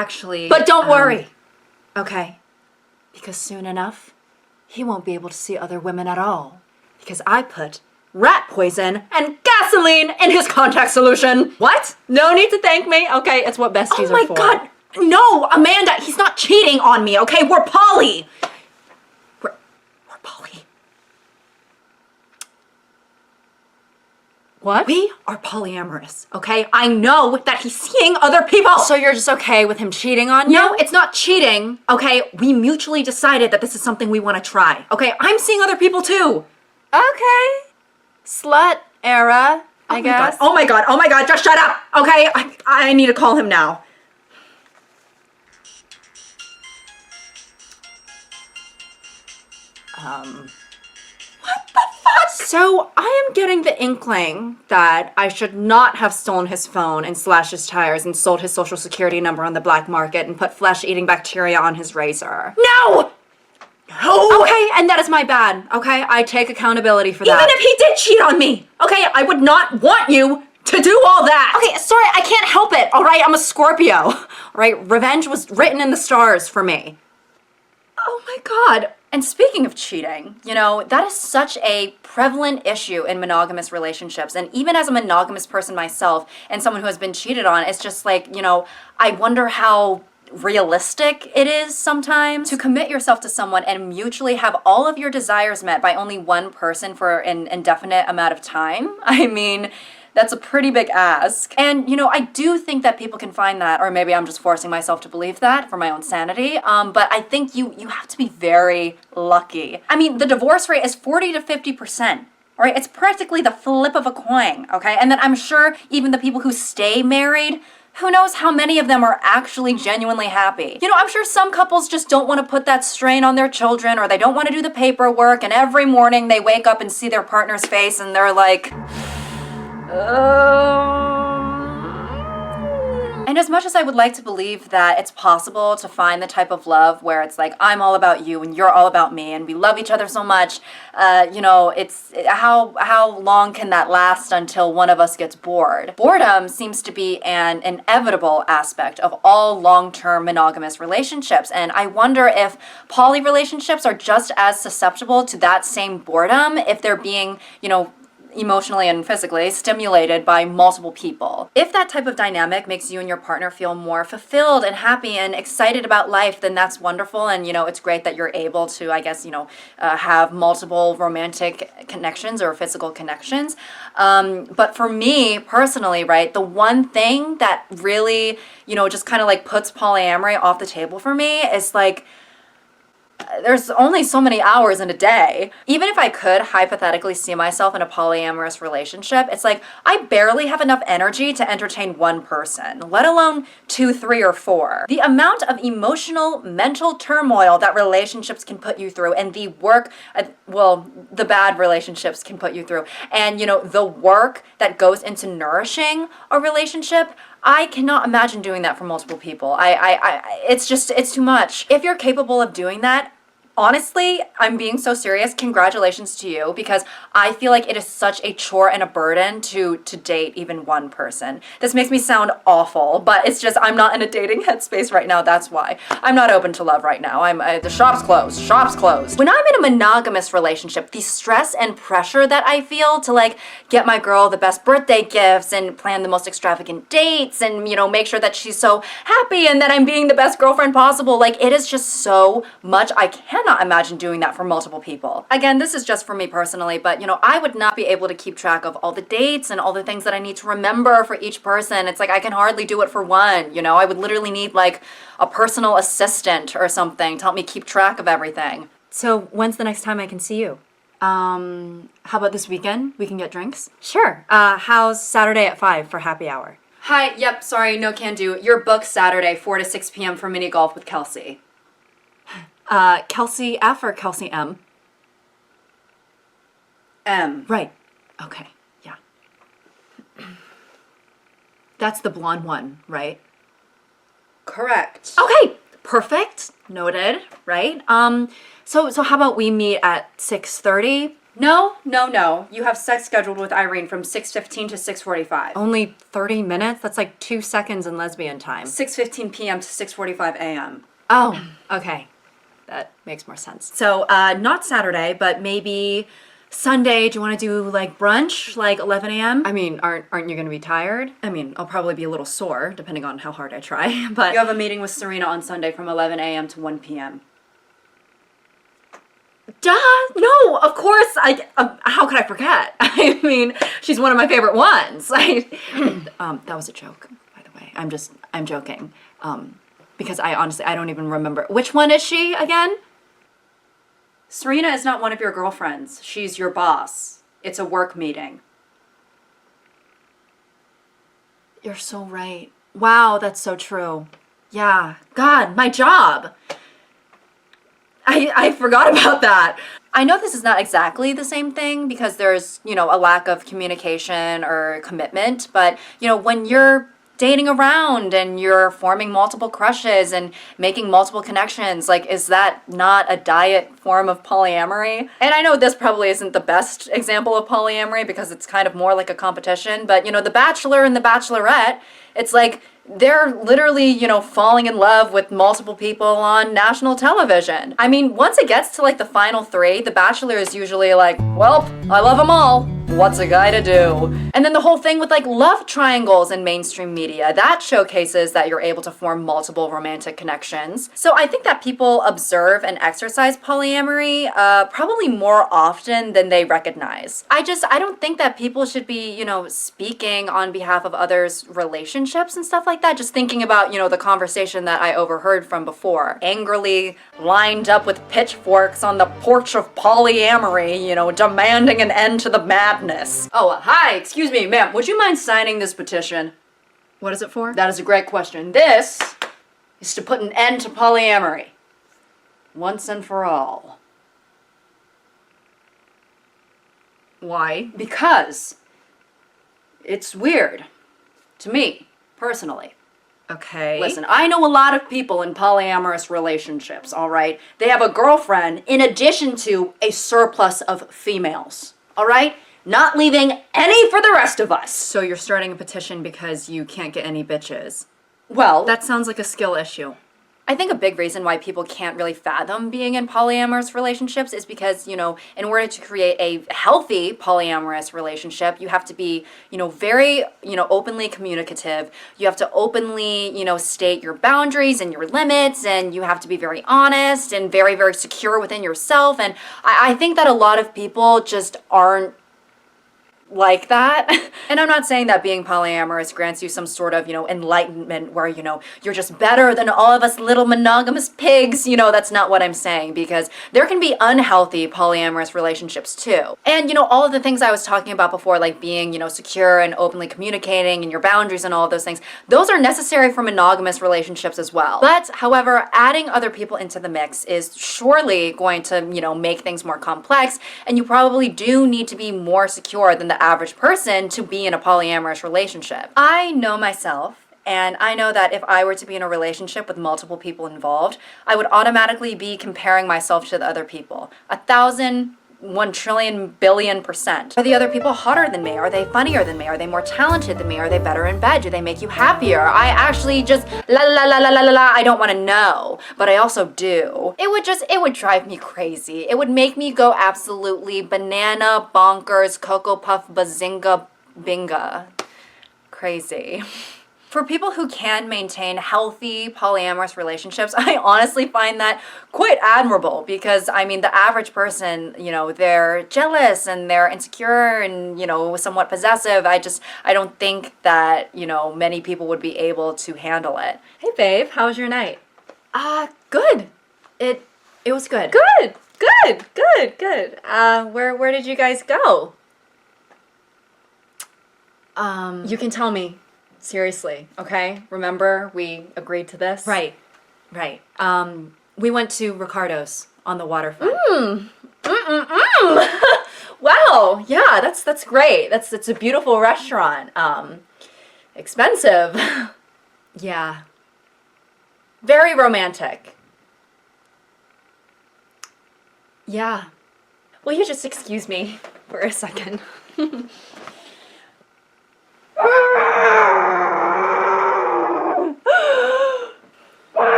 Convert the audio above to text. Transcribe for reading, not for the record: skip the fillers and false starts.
Actually... But don't worry, okay? Because soon enough, he won't be able to see other women at all. Because I put rat poison and gasoline in his contact solution. What? No need to thank me. Okay, it's what besties are for. Oh my God! No, Amanda, he's not cheating on me, okay? We're poly! We're poly. What? We are polyamorous, okay? I know that he's seeing other people! So you're just okay with him cheating on you? No, it's not cheating, okay? We mutually decided that this is something we want to try, okay? I'm seeing other people too! Okay. Slut era, I guess. Oh my god, just shut up, okay? I need to call him now. What the fuck? So I am getting the inkling that I should not have stolen his phone and slashed his tires and sold his social security number on the black market and put flesh-eating bacteria on his razor. No! No! Okay, and that is my bad, okay? I take accountability for that. Even if he did cheat on me, okay? I would not want you to do all that! Okay, sorry, I can't help it, all right? I'm a Scorpio, all right? Revenge was written in the stars for me. Oh my god. And speaking of cheating, you know, that is such a prevalent issue in monogamous relationships. And even as a monogamous person myself and someone who has been cheated on, it's just like, you know, I wonder how realistic it is sometimes to commit yourself to someone and mutually have all of your desires met by only one person for an indefinite amount of time. I mean, that's a pretty big ask. And, you know, I do think that people can find that, or maybe I'm just forcing myself to believe that for my own sanity, but I think you have to be very lucky. I mean, the divorce rate is 40 to 50%. All right, it's practically the flip of a coin, okay? And then I'm sure even the people who stay married, who knows how many of them are actually genuinely happy. You know, I'm sure some couples just don't want to put that strain on their children, or they don't want to do the paperwork, and every morning they wake up and see their partner's face and they're like, And as much as I would like to believe that it's possible to find the type of love where it's like, I'm all about you and you're all about me and we love each other so much, you know, how long can that last until one of us gets bored? Boredom seems to be an inevitable aspect of all long-term monogamous relationships, and I wonder if poly relationships are just as susceptible to that same boredom if they're being, you know, emotionally and physically stimulated by multiple people. If that type of dynamic makes you and your partner feel more fulfilled and happy and excited about life, then that's wonderful, and you know, it's great that you're able to, I guess, you know, have multiple romantic connections or physical connections. But for me personally, right, the one thing that really, you know, just kind of like puts polyamory off the table for me is like, there's only so many hours in a day. Even if I could hypothetically see myself in a polyamorous relationship, it's like I barely have enough energy to entertain one person, let alone 2, 3, or 4. The amount of emotional, mental turmoil that relationships can put you through, and the work, well, the bad relationships can put you through, and you know, the work that goes into nourishing a relationship, I cannot imagine doing that for multiple people. It's too much. If you're capable of doing that, honestly, I'm being so serious, congratulations to you, because I feel like it is such a chore and a burden to date even one person. This makes me sound awful, but it's just, I'm not in a dating headspace right now, that's why. I'm not open to love right now. The shop's closed. When I'm in a monogamous relationship, the stress and pressure that I feel to like get my girl the best birthday gifts and plan the most extravagant dates and, you know, make sure that she's so happy and that I'm being the best girlfriend possible, like it is just so much. I cannot imagine doing that for multiple people. Again, this is just for me personally, but you know, I would not be able to keep track of all the dates and all the things that I need to remember for each person. It's like I can hardly do it for one, you know? I would literally need like a personal assistant or something to help me keep track of everything. So when's the next time I can see you? How about this weekend? We can get drinks? Sure. How's Saturday at 5 for happy hour? Hi, yep, sorry, no can do. You're booked Saturday, 4 to 6 p.m. for mini golf with Kelsey. Kelsey F or Kelsey M? M. Right. Okay. Yeah. That's the blonde one, right? Correct. Okay. Perfect. Noted. Right. So how about we meet at 6:30? No, no, no. You have sex scheduled with Irene from 6:15 to 6:45. Only 30 minutes? That's like 2 seconds in lesbian time. 6:15 p.m. to 6:45 a.m. Oh, okay. That makes more sense. So, not Saturday, but maybe Sunday. Do you want to do like brunch, like 11 a.m.? I mean, aren't you going to be tired? I mean, I'll probably be a little sore, depending on how hard I try, but... You have a meeting with Serena on Sunday from 11 a.m. to 1 p.m. Duh! No, of course. How could I forget? I mean, she's one of my favorite ones. That was a joke, by the way. I'm joking. Because I don't even remember. Which one is she again? Serena is not one of your girlfriends. She's your boss. It's a work meeting. You're so right. Wow, that's so true. Yeah. God, my job. I forgot about that. I know this is not exactly the same thing because there's, a lack of communication or commitment, but, when you're dating around and you're forming multiple crushes and making multiple connections, like, is that not a diet form of polyamory? And I know this probably isn't the best example of polyamory because it's kind of more like a competition, but, The Bachelor and The Bachelorette, it's like they're literally, falling in love with multiple people on national television. I mean, once it gets to like the final three, The Bachelor is usually like, well, I love them all. What's a guy to do? And then the whole thing with like love triangles in mainstream media, that showcases that you're able to form multiple romantic connections. So I think that people observe and exercise polyamory probably more often than they recognize. I don't think that people should be, speaking on behalf of others' relationships and stuff like that. Just thinking about, the conversation that I overheard from before. Angrily lined up with pitchforks on the porch of polyamory, demanding an end to the madness. Oh, hi, excuse me, ma'am. Would you mind signing this petition? What is it for? That is a great question. This is to put an end to polyamory. Once and for all. Why? Because it's weird. To me, personally. Okay. Listen, I know a lot of people in polyamorous relationships, all right? They have a girlfriend in addition to a surplus of females, all right? Not leaving any for the rest of us. So you're starting a petition because you can't get any bitches. Well, That sounds like a skill issue. I think a big reason why people can't really fathom being in polyamorous relationships is because, in order to create a healthy polyamorous relationship, you have to be, very, openly communicative. You have to openly, state your boundaries and your limits, and you have to be very honest and very, very secure within yourself. And I think that a lot of people just aren't like that. And I'm not saying that being polyamorous grants you some sort of, enlightenment where, you're just better than all of us little monogamous pigs. That's not what I'm saying, because there can be unhealthy polyamorous relationships too. And, all of the things I was talking about before, like being, secure and openly communicating and your boundaries and all of those things, those are necessary for monogamous relationships as well. But, however, adding other people into the mix is surely going to, make things more complex, and you probably do need to be more secure than the average person to be in a polyamorous relationship. I know myself, and I know that if I were to be in a relationship with multiple people involved, I would automatically be comparing myself to the other people. 1,000, 1,000,000,000,000,000%. Are the other people hotter than me? Are they funnier than me? Are they more talented than me? Are they better in bed? Do they make you happier? I actually just I don't want to know, but I also do. It would drive me crazy. It would make me go absolutely banana, bonkers, Cocoa Puff, bazinga, binga. Crazy. For people who can maintain healthy polyamorous relationships, I honestly find that quite admirable because, the average person, they're jealous and they're insecure and, somewhat possessive. I don't think that, many people would be able to handle it. Hey babe, how was your night? Good. It was good. Good. Where did you guys go? You can tell me. Seriously, okay? Remember, we agreed to this? Right. We went to Ricardo's on the waterfront. Wow, yeah, that's great. It's a beautiful restaurant. Expensive. Yeah. Very romantic. Yeah. will you just excuse me for a second?